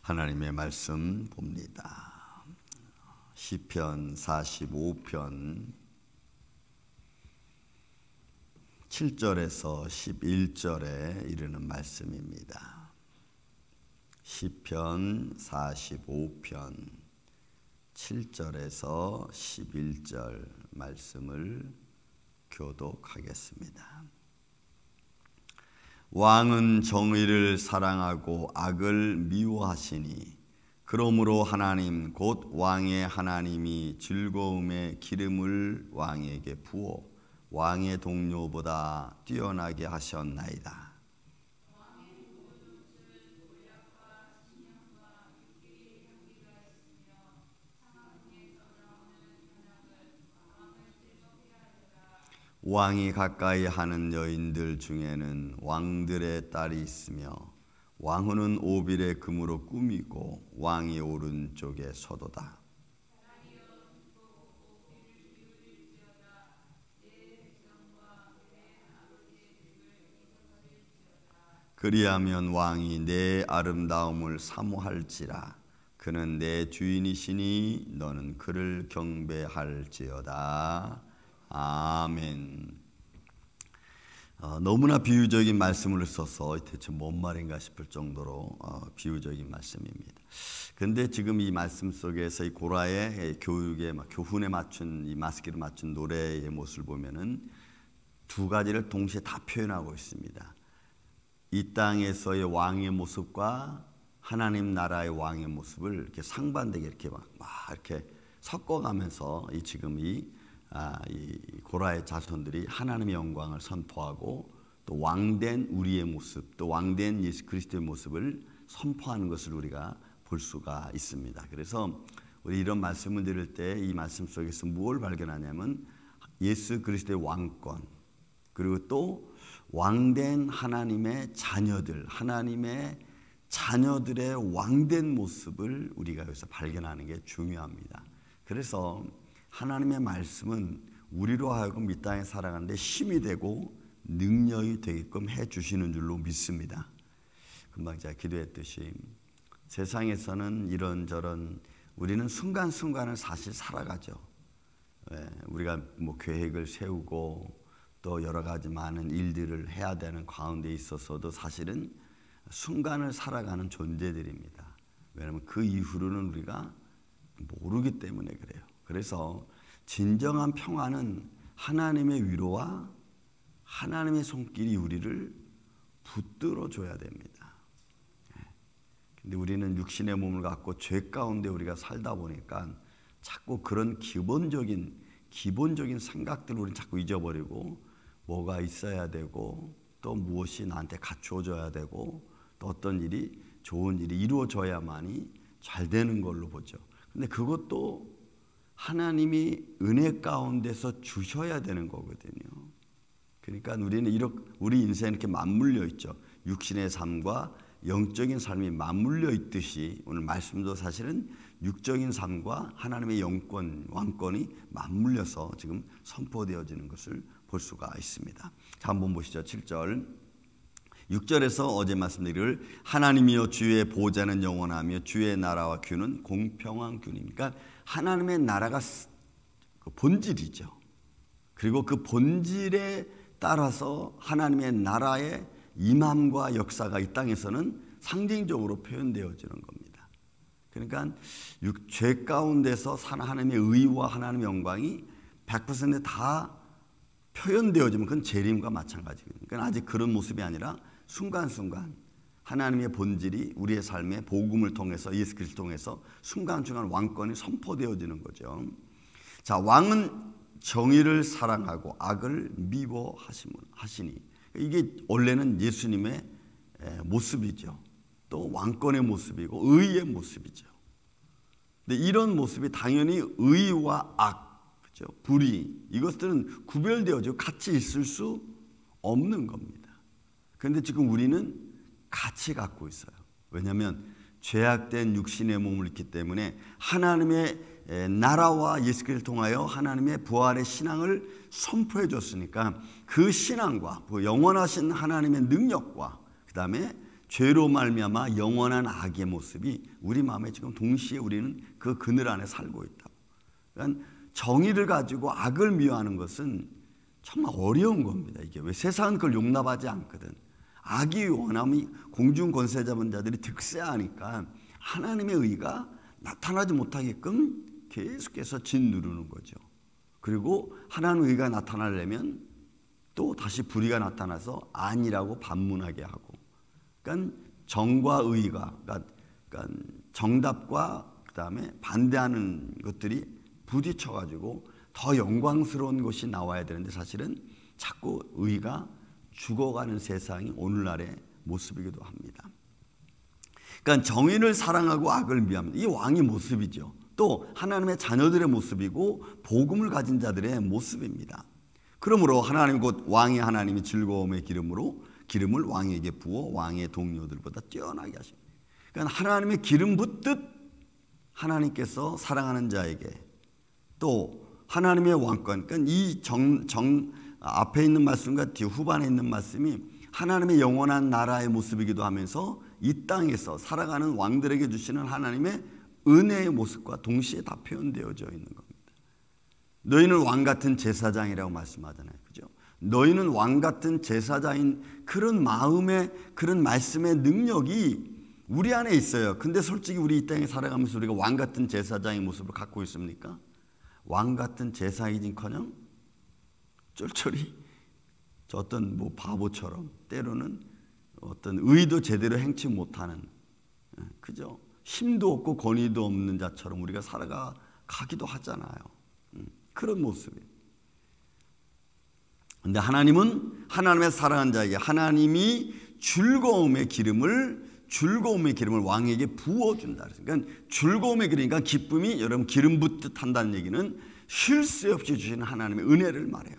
하나님의 말씀 봅니다. 시편 45편 7절에서 11절에 이르는 말씀입니다. 시편 45편 7절에서 11절 말씀을 교독하겠습니다. 왕은 정의를 사랑하고 악을 미워하시니 그러므로 하나님 곧 왕의 하나님이 즐거움의 기름을 왕에게 부어 왕의 동료보다 뛰어나게 하셨나이다. 왕이 가까이 하는 여인들 중에는 왕들의 딸이 있으며 왕후는 오빌의 금으로 꾸미고 왕이 오른쪽에 서도다. 그리하면 왕이 내 아름다움을 사모할지라. 그는 내 주인이시니 너는 그를 경배할지어다. 아멘. 너무나 비유적인 말씀을 써서 대체 뭔 말인가 싶을 정도로 비유적인 말씀입니다. 그런데 지금 이 말씀 속에서 이 고라의 교육에 교훈에 맞춘 이 마스기를 맞춘 노래의 모습을 보면은 두 가지를 동시에 다 표현하고 있습니다. 이 땅에서의 왕의 모습과 하나님 나라의 왕의 모습을 이렇게 상반되게 이렇게 막 이렇게 섞어가면서 이 고라의 자손들이 하나님의 영광을 선포하고 또 왕된 우리의 모습, 또 왕된 예수 그리스도의 모습을 선포하는 것을 우리가 볼 수가 있습니다. 그래서 우리 이런 말씀을 들을 때 이 말씀 속에서 무엇을 발견하냐면 예수 그리스도의 왕권, 그리고 또 왕된 하나님의 자녀들, 하나님의 자녀들의 왕된 모습을 우리가 여기서 발견하는 게 중요합니다. 그래서 하나님의 말씀은 우리로 하여금 이 땅에 살아가는데 힘이 되고 능력이 되게끔 해주시는 줄로 믿습니다. 금방 제가 기도했듯이 세상에서는 이런저런 우리는 순간순간을 사실 살아가죠. 우리가 계획을 세우고 또 여러 가지 많은 일들을 해야 되는 가운데 있어서도 사실은 순간을 살아가는 존재들입니다. 왜냐하면 그 이후로는 우리가 모르기 때문에 그래요. 그래서 진정한 평안은 하나님의 위로와 하나님의 손길이 우리를 붙들어 줘야 됩니다. 근데 우리는 육신의 몸을 갖고 죄 가운데 우리가 살다 보니까 자꾸 그런 기본적인 생각들을 우리는 자꾸 잊어버리고 뭐가 있어야 되고 또 무엇이 나한테 갖추어져야 되고 또 어떤 일이 좋은 일이 이루어져야만이 잘 되는 걸로 보죠. 근데 그것도 하나님이 은혜 가운데서 주셔야 되는 거거든요. 그러니까 우리 인생은 이렇게 맞물려 있죠. 육신의 삶과 영적인 삶이 맞물려 있듯이 오늘 말씀도 사실은 육적인 삶과 하나님의 왕권이 맞물려서 지금 선포되어지는 것을 볼 수가 있습니다. 자, 한번 보시죠. 7절 6절에서 어제 말씀드린 하나님이여 주의 보좌는 영원하며 주의 나라와 균은 공평한 균입니까? 하나님의 나라가 본질이죠. 그리고 그 본질에 따라서 하나님의 나라의 임함과 역사가 이 땅에서는 상징적으로 표현되어지는 겁니다. 그러니까 죄 가운데서 하나님의 의와 하나님의 영광이 100% 다 표현되어지면 그건 재림과 마찬가지거든요. 그러니까 아직 그런 모습이 아니라 순간순간 하나님의 본질이 우리의 삶에 복음을 통해서 예수 그리스도를 통해서 순간순간 왕권이 선포되어지는 거죠. 자, 왕은 정의를 사랑하고 악을 미워하시니 이게 원래는 예수님의 모습이죠. 또 왕권의 모습이고 의의 모습이죠. 근데 이런 모습이 당연히 의와 악, 그렇죠? 불의 이것들은 구별되어지고 같이 있을 수 없는 겁니다. 그런데 지금 우리는 같이 갖고 있어요. 왜냐하면 죄악된 육신의 몸을 입기 때문에 하나님의 나라와 예수 그리스도를 통하여 하나님의 부활의 신앙을 선포해 줬으니까 그 신앙과 그 영원하신 하나님의 능력과 그 다음에 죄로 말미암아 영원한 악의 모습이 우리 마음에 지금 동시에 우리는 그 그늘 안에 살고 있다고. 그러니까 정의를 가지고 악을 미워하는 것은 정말 어려운 겁니다. 이게 왜 세상은 그걸 용납하지 않거든. 악이 원함이 공중 권세자분 자들이 득세하니까 하나님의 의가 나타나지 못하게끔 계속해서 짓누르는 거죠. 그리고 하나님의 의가 나타나려면 또 다시 불의가 나타나서 아니라고 반문하게 하고, 그러니까 정과 의가, 그러니까 정답과 그다음에 반대하는 것들이 부딪혀가지고 더 영광스러운 것이 나와야 되는데 사실은 자꾸 의가 죽어가는 세상이 오늘날의 모습이기도 합니다. 그러니까 정의를 사랑하고 악을 미워합니다. 이 왕의 모습이죠. 또 하나님의 자녀들의 모습이고 복음을 가진 자들의 모습입니다. 그러므로 하나님 곧 왕의 하나님이 즐거움의 기름을 왕에게 부어 왕의 동료들보다 뛰어나게 하십니다. 그러니까 하나님의 기름 붓듯 하나님께서 사랑하는 자에게 또 하나님의 왕권, 그러니까 이 앞에 있는 말씀과 뒤 후반에 있는 말씀이 하나님의 영원한 나라의 모습이기도 하면서 이 땅에서 살아가는 왕들에게 주시는 하나님의 은혜의 모습과 동시에 다 표현되어져 있는 겁니다. 너희는 왕 같은 제사장이라고 말씀하잖아요. 그죠? 너희는 왕 같은 제사장인 그런 마음의 그런 말씀의 능력이 우리 안에 있어요. 근데 솔직히 우리 이 땅에 살아가면서 우리가 왕 같은 제사장의 모습을 갖고 있습니까? 왕 같은 제사이진커녕 쫄쫄이 저 어떤 뭐 바보처럼 때로는 어떤 의도 제대로 행치 못하는, 그죠? 힘도 없고 권위도 없는 자처럼 우리가 살아가기도 하잖아요. 그런 모습이에요. 근데 하나님은 하나님의 사랑한 자에게 하나님이 즐거움의 기름을 왕에게 부어준다. 그러니까 즐거움의 기름이니까 기쁨이 여러분 기름 붓듯 한다는 얘기는 쉴 새 없이 주시는 하나님의 은혜를 말해요.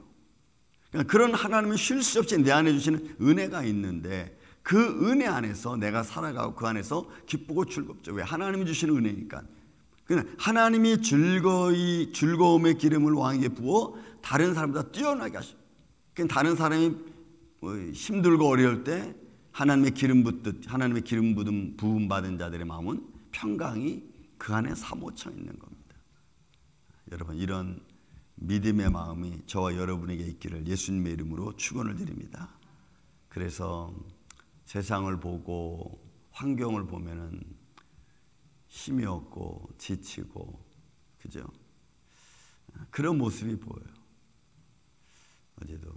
그러니까 그런 하나님은 쉴 새 없이 내 안에 주시는 은혜가 있는데 그 은혜 안에서 내가 살아가고 그 안에서 기쁘고 즐겁죠. 왜? 하나님이 주시는 은혜니까. 하나님이 즐거움의 기름을 왕에게 부어 다른 사람보다 뛰어나게 하시고, 다른 사람이 힘들고 어려울 때 하나님의 기름 붓듯 하나님의 기름 부음 받은 자들의 마음은 평강이 그 안에 사모쳐 있는 겁니다. 여러분, 이런 믿음의 마음이 저와 여러분에게 있기를 예수님의 이름으로 축원을 드립니다. 그래서 세상을 보고 환경을 보면은 힘이 없고 지치고, 그죠? 그런 모습이 보여요. 어제도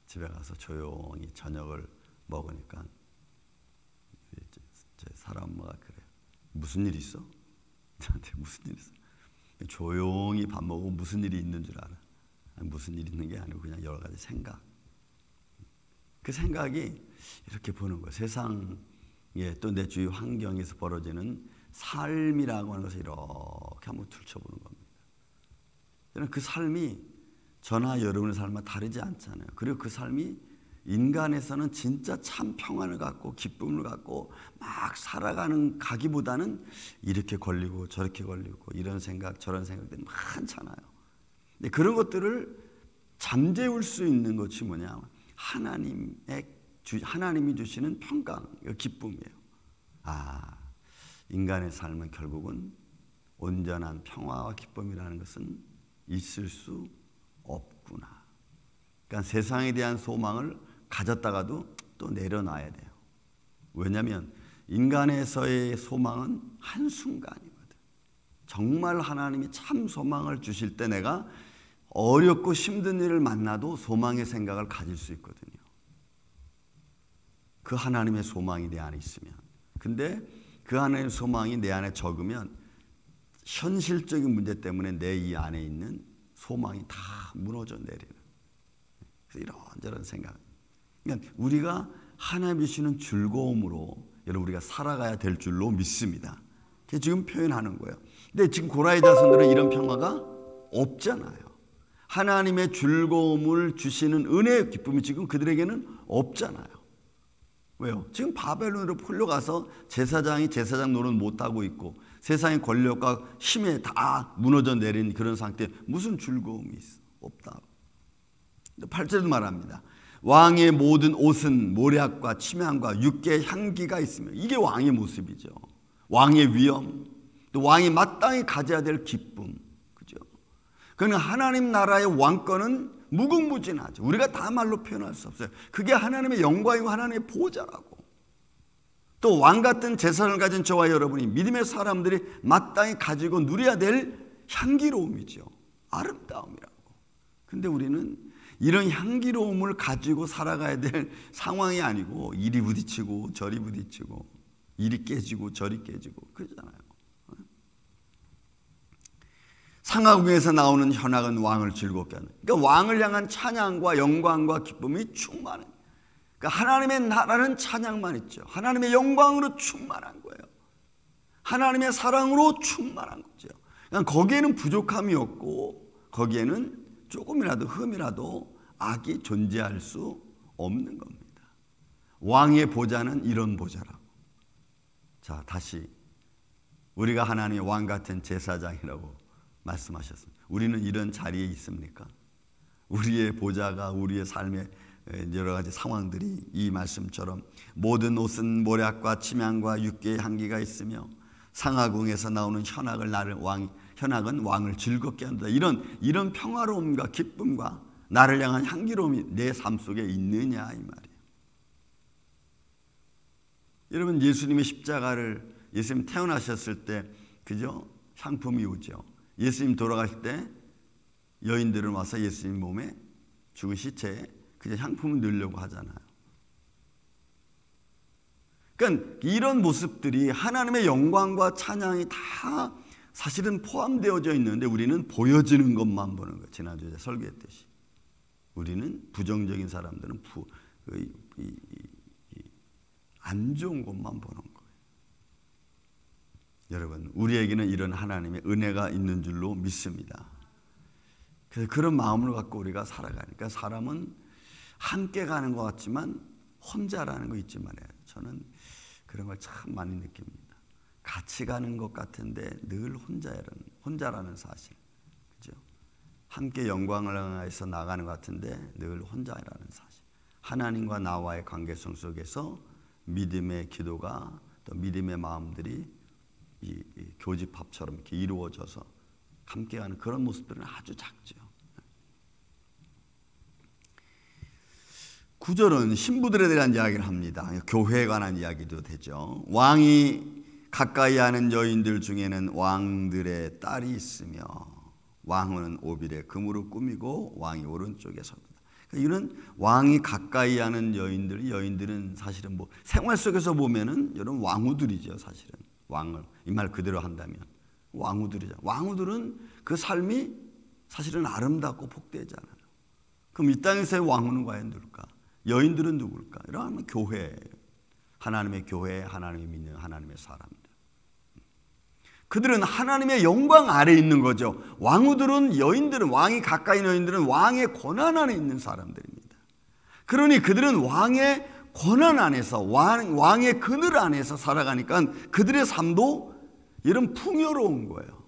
집에 가서 조용히 저녁을 먹으니까 제 사람 엄마가 그래요. 무슨 일 있어? 저한테 무슨 일 있어? 조용히 밥 먹고 무슨 일이 있는 줄 알아? 아니, 무슨 일 있는 게 아니고 그냥 여러 가지 생각. 그 생각이 이렇게 보는 거예요. 세상에 또 내 주위 환경에서 벌어지는 삶이라고 하는 것을 이렇게 한번 들춰보는 겁니다. 저는 그 삶이 저나 여러분의 삶과 다르지 않잖아요. 그리고 그 삶이 인간에서는 진짜 참 평안을 갖고 기쁨을 갖고 막 살아가는 가기보다는 이렇게 걸리고 저렇게 걸리고 이런 생각 저런 생각들이 많잖아요. 근데 그런 것들을 잠재울 수 있는 것이 뭐냐? 하나님이 주시는 평강, 기쁨이에요. 인간의 삶은 결국은 온전한 평화와 기쁨이라는 것은 있을 수 없구나. 그러니까 세상에 대한 소망을 가졌다가도 또 내려놔야 돼요. 왜냐하면 인간에서의 소망은 한순간이거든. 정말 하나님이 참 소망을 주실 때 내가 어렵고 힘든 일을 만나도 소망의 생각을 가질 수 있거든요. 그 하나님의 소망이 내 안에 있으면. 근데 그 하나님의 소망이 내 안에 적으면 현실적인 문제 때문에 내 이 안에 있는 소망이 다 무너져 내리는. 그래서 이런저런 생각. 그러니까 우리가 하나님 주시는 즐거움으로 여러분 우리가 살아가야 될 줄로 믿습니다. 그게 지금 표현하는 거예요. 근데 지금 고라의 자손들은 이런 평화가 없잖아요. 하나님의 즐거움을 주시는 은혜의 기쁨이 지금 그들에게는 없잖아요. 왜요? 지금 바벨론으로 풀려가서 제사장이 제사장 노릇 못하고 있고 세상의 권력과 힘에 다 무너져 내린 그런 상태에 무슨 즐거움이 있어? 없다. 8절도 말합니다. 왕의 모든 옷은 모략과 침향과 육계의 향기가 있으며, 이게 왕의 모습이죠. 왕의 위엄, 또 왕이 마땅히 가져야 될 기쁨, 그죠? 그러나 하나님 나라의 왕권은 무궁무진하죠. 우리가 다 말로 표현할 수 없어요. 그게 하나님의 영광이고 하나님의 보좌라고. 또 왕 같은 재산을 가진 저와 여러분이 믿음의 사람들이 마땅히 가지고 누려야 될 향기로움이죠. 아름다움이라고. 근데 우리는 이런 향기로움을 가지고 살아가야 될 상황이 아니고 이리 부딪히고 저리 부딪히고 이리 깨지고 저리 깨지고 그러잖아요. 상하궁에서 나오는 현악은 왕을 즐겁게 하는, 그러니까 왕을 향한 찬양과 영광과 기쁨이 충만한, 그러니까 하나님의 나라는 찬양만 있죠. 하나님의 영광으로 충만한 거예요. 하나님의 사랑으로 충만한 거죠. 그러니까 거기에는 부족함이 없고 거기에는 조금이라도 흠이라도 악이 존재할 수 없는 겁니다. 왕의 보좌는 이런 보좌라고. 자, 다시 우리가 하나님의 왕 같은 제사장이라고 말씀하셨습니다. 우리는 이런 자리에 있습니까? 우리의 보좌가 우리의 삶의 여러 가지 상황들이 이 말씀처럼 모든 옷은 모략과 침향과 육계의 향기가 있으며 상하궁에서 나오는 현악은 왕을 즐겁게 한다. 이런 평화로움과 기쁨과 나를 향한 향기로움이 내 삶 속에 있느냐 이 말이에요. 여러분, 예수님의 십자가를, 예수님 태어나셨을 때 그죠? 향품이 오죠. 예수님 돌아가실 때 여인들은 와서 예수님 몸에 죽은 시체에 그저 향품을 넣으려고 하잖아요. 그러니까 이런 모습들이 하나님의 영광과 찬양이 다 사실은 포함되어져 있는데 우리는 보여지는 것만 보는 거예요. 지난주에 설교했듯이 우리는 부정적인 사람들은 안 좋은 것만 보는 거예요. 여러분, 우리에게는 이런 하나님의 은혜가 있는 줄로 믿습니다. 그래서 그런 마음을 갖고 우리가 살아가니까 사람은 함께 가는 것 같지만 혼자라는 거 잊지 말아요. 저는 그런 걸 참 많이 느낍니다. 같이 가는 것 같은데 늘 혼자라는 사실, 그죠? 함께 영광을 향해서 나가는 것 같은데 늘 혼자라는 사실. 하나님과 나와의 관계성 속에서 믿음의 기도가, 또 믿음의 마음들이 이 교집합처럼 이렇게 이루어져서 함께하는 그런 모습들은 아주 작죠. 9절은 신부들에 대한 이야기를 합니다. 교회에 관한 이야기도 되죠. 왕이 가까이 하는 여인들 중에는 왕들의 딸이 있으며 왕은 오빌에 금으로 꾸미고 왕이 오른쪽에 섰다. 이런 왕이 가까이 하는 여인들은 사실은 뭐 생활 속에서 보면은 이런 왕후들이죠. 사실은 왕을 이 말 그대로 한다면 왕후들이죠. 왕후들은 그 삶이 사실은 아름답고 복되잖아요. 그럼 이 땅에서의 왕후는 과연 누굴까? 여인들은 누굴까? 이러면 교회, 하나님의 교회, 하나님이 믿는 하나님의 사람들. 그들은 하나님의 영광 아래에 있는 거죠. 왕후들은, 여인들은, 왕이 가까이 있는 여인들은 왕의 권한 안에 있는 사람들입니다. 그러니 그들은 왕의 권한 안에서, 왕의 그늘 안에서 살아가니까 그들의 삶도 이런 풍요로운 거예요.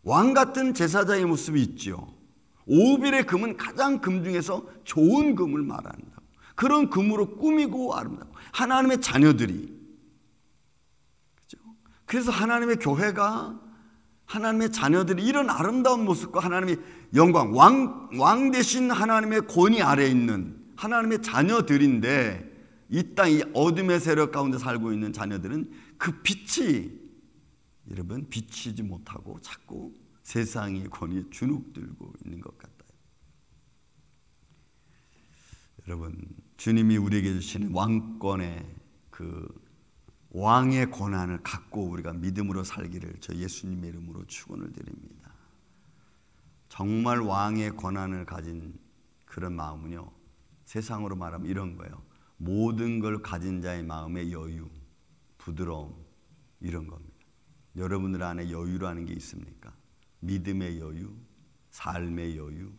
왕 같은 제사장의 모습이 있죠. 오빌의 금은 가장 금 중에서 좋은 금을 말한다고. 그런 금으로 꾸미고 아름다고. 하나님의 자녀들이, 그렇죠? 그래서 하나님의 교회가, 하나님의 자녀들이 이런 아름다운 모습과 하나님의 영광, 왕 대신 하나님의 권위 아래에 있는 하나님의 자녀들인데, 이 땅 이 어둠의 세력 가운데 살고 있는 자녀들은 그 빛이, 여러분, 비치지 못하고 자꾸 세상의 권위에 주눅들고 있는 것 같아요. 여러분, 주님이 우리에게 주시는 왕권의 그 왕의 권한을 갖고 우리가 믿음으로 살기를 저 예수님의 이름으로 축원을 드립니다. 정말 왕의 권한을 가진 그런 마음은요, 세상으로 말하면 이런 거예요. 모든 걸 가진 자의 마음의 여유, 부드러움, 이런 겁니다. 여러분들 안에 여유라는 게 있습니까? 믿음의 여유, 삶의 여유.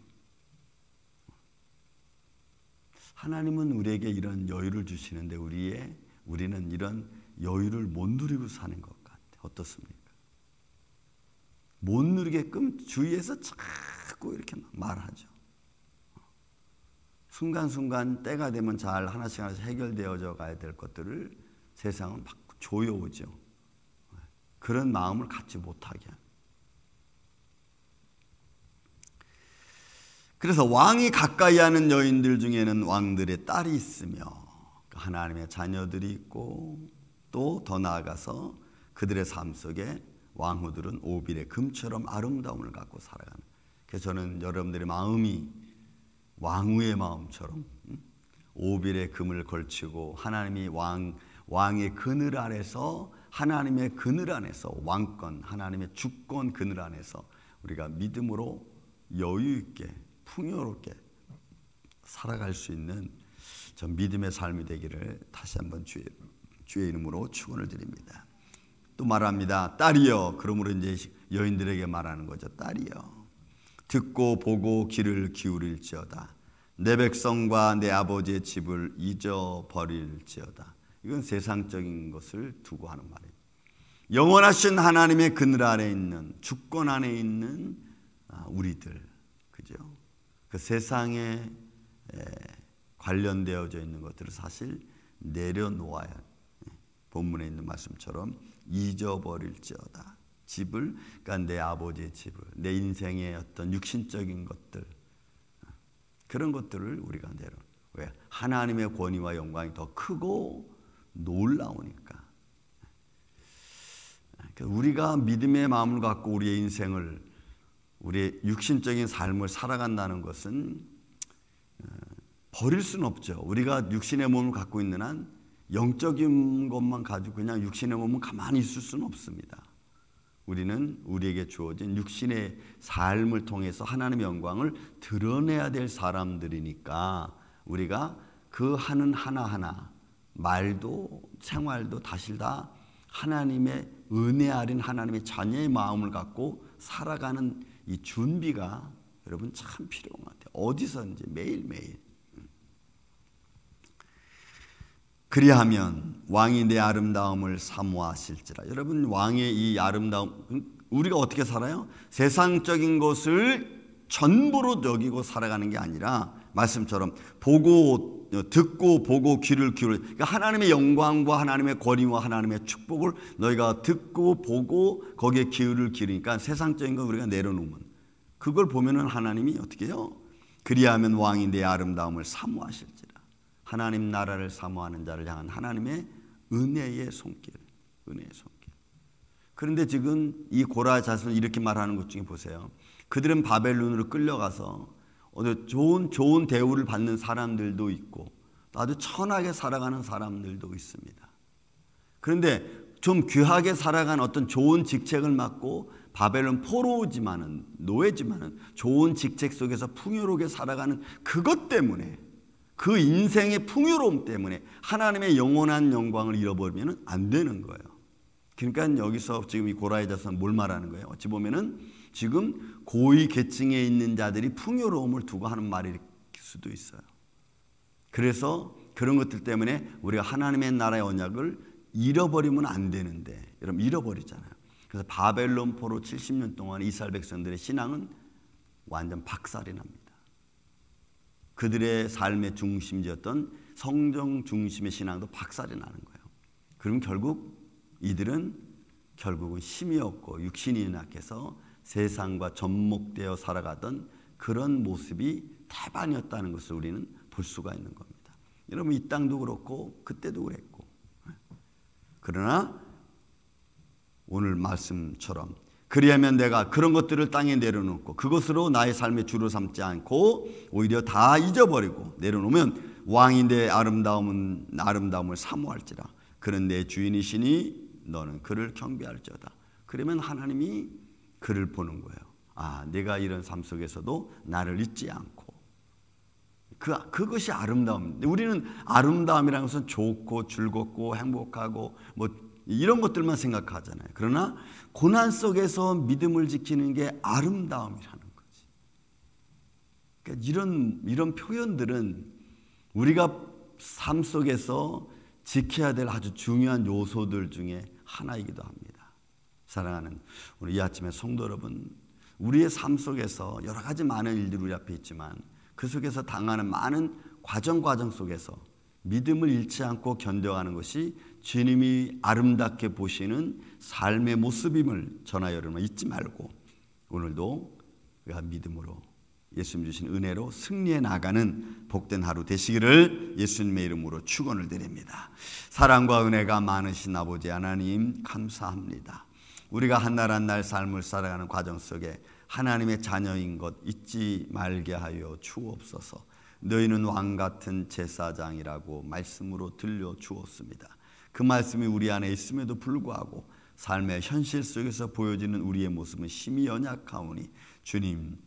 하나님은 우리에게 이런 여유를 주시는데 우리는 이런 여유를 못 누리고 사는 것 같아요. 어떻습니까? 못 누리게끔 주위에서 자꾸 이렇게 말하죠. 순간순간 때가 되면 잘 하나씩 하나씩 해결되어져 가야 될 것들을 세상은 조여오죠. 그런 마음을 갖지 못하게. 그래서 왕이 가까이 하는 여인들 중에는 왕들의 딸이 있으며 하나님의 자녀들이 있고, 또 더 나아가서 그들의 삶 속에 왕후들은 오빌의 금처럼 아름다움을 갖고 살아가는. 그래서 저는 여러분들의 마음이 왕후의 마음처럼 오빌의 금을 걸치고 하나님이 왕의 그늘 안에서, 하나님의 그늘 안에서, 왕권, 하나님의 주권 그늘 안에서 우리가 믿음으로 여유 있게 풍요롭게 살아갈 수 있는 전 믿음의 삶이 되기를 다시 한번 주의 이름으로 축원을 드립니다. 또 말합니다. 딸이여. 그러므로 이제 여인들에게 말하는 거죠. 딸이여, 듣고 보고 귀를 기울일지어다. 내 백성과 내 아버지의 집을 잊어버릴지어다. 이건 세상적인 것을 두고 하는 말이에요. 영원하신 하나님의 그늘 아래 있는, 주권 안에 있는 우리들, 그죠? 그 세상에 관련되어져 있는 것들을 사실 내려놓아야, 본문에 있는 말씀처럼 잊어버릴지어다. 집을, 그러니까 내 아버지의 집을, 내 인생의 어떤 육신적인 것들, 그런 것들을 우리가 왜? 하나님의 권위와 영광이 더 크고 놀라우니까. 우리가 믿음의 마음을 갖고 우리의 인생을, 우리의 육신적인 삶을 살아간다는 것은 버릴 수는 없죠. 우리가 육신의 몸을 갖고 있는 한 영적인 것만 가지고 그냥 육신의 몸은 가만히 있을 수는 없습니다. 우리는 우리에게 주어진 육신의 삶을 통해서 하나님의 영광을 드러내야 될 사람들이니까 우리가 그 하는 하나하나, 말도 생활도 다시 다 하나님의 은혜 아린 하나님의 자녀의 마음을 갖고 살아가는 이 준비가 여러분 참 필요한 것 같아요. 어디서든지 매일매일. 그리하면 왕이 내 아름다움을 사모하실지라. 여러분, 왕의 이 아름다움, 우리가 어떻게 살아요? 세상적인 것을 전부로 여기고 살아가는 게 아니라 말씀처럼 듣고 보고 귀를 기울여, 그러니까 하나님의 영광과 하나님의 권위와 하나님의 축복을 너희가 듣고 보고 거기에 귀를 기울이니까 세상적인 건 우리가 내려놓으면 그걸 보면은 하나님이 어떻게 해요? 그리하면 왕이 내 아름다움을 사모하실지라. 하나님 나라를 사모하는 자를 향한 하나님의 은혜의 손길, 은혜의 손길. 그런데 지금 이 고라 자손 이렇게 말하는 것 중에 보세요. 그들은 바벨론으로 끌려가서 좋은 대우를 받는 사람들도 있고 아주 천하게 살아가는 사람들도 있습니다. 그런데 좀 귀하게 살아가는 어떤 좋은 직책을 맡고 바벨론 포로지만은, 노예지만은 좋은 직책 속에서 풍요롭게 살아가는 그것 때문에, 그 인생의 풍요로움 때문에 하나님의 영원한 영광을 잃어버리면 안 되는 거예요. 그러니까 여기서 지금 이 고라의 자손은 뭘 말하는 거예요? 어찌 보면은 지금 고위 계층에 있는 자들이 풍요로움을 두고 하는 말일 수도 있어요. 그래서 그런 것들 때문에 우리가 하나님의 나라의 언약을 잃어버리면 안 되는데, 여러분 잃어버리잖아요. 그래서 바벨론 포로 70년 동안 이스라엘 백성들의 신앙은 완전 박살이 납니다. 그들의 삶의 중심지였던 성경 중심의 신앙도 박살이 나는 거예요. 그럼 결국은 힘이 없고 육신이 약해서 세상과 접목되어 살아가던 그런 모습이 태반이었다는 것을 우리는 볼 수가 있는 겁니다. 여러분, 이 땅도 그렇고 그때도 그랬고, 그러나 오늘 말씀처럼 그리하면 내가 그런 것들을 땅에 내려놓고 그것으로 나의 삶의 주로 삼지 않고 오히려 다 잊어버리고 내려놓으면 왕이 내 아름다움을 사모할지라. 그는 내 주인이시니 너는 그를 경배할지어다. 그러면 하나님이 그를 보는 거예요. 아, 내가 이런 삶 속에서도 나를 잊지 않고, 그것이 아름다움인데, 우리는 아름다움이라는 것은 좋고 즐겁고 행복하고 이런 것들만 생각하잖아요. 그러나 고난 속에서 믿음을 지키는 게 아름다움이라는 거지. 그러니까 이런 표현들은 우리가 삶 속에서 지켜야 될 아주 중요한 요소들 중에 하나이기도 합니다. 사랑하는 우리 이 아침에 성도 여러분, 우리의 삶 속에서 여러 가지 많은 일들이 우리 앞에 있지만 그 속에서 당하는 많은 과정 속에서 믿음을 잃지 않고 견뎌가는 것이 주님이 아름답게 보시는 삶의 모습임을 전하 여러분 잊지 말고 오늘도 우리가 믿음으로 예수님 주신 은혜로 승리해 나가는 복된 하루 되시기를 예수님의 이름으로 축원을 드립니다. 사랑과 은혜가 많으신 아버지 하나님 감사합니다. 우리가 한 날 한 날 삶을 살아가는 과정 속에 하나님의 자녀인 것 잊지 말게 하여 주옵소서. 너희는 왕같은 제사장이라고 말씀으로 들려주었습니다. 그 말씀이 우리 안에 있음에도 불구하고 삶의 현실 속에서 보여지는 우리의 모습은 심히 연약하오니 주님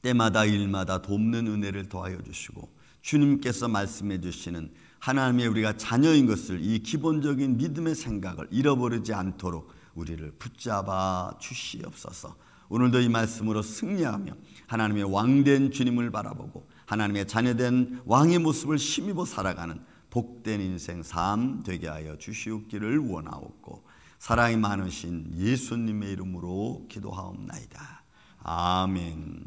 때마다 일마다 돕는 은혜를 더하여 주시고 주님께서 말씀해 주시는 하나님의 우리가 자녀인 것을 이 기본적인 믿음의 생각을 잃어버리지 않도록 우리를 붙잡아 주시옵소서. 오늘도 이 말씀으로 승리하며 하나님의 왕된 주님을 바라보고 하나님의 자녀된 왕의 모습을 힘입어 살아가는 복된 인생 삶 되게 하여 주시옵기를 원하옵고 사랑이 많으신 예수님의 이름으로 기도하옵나이다. 아멘.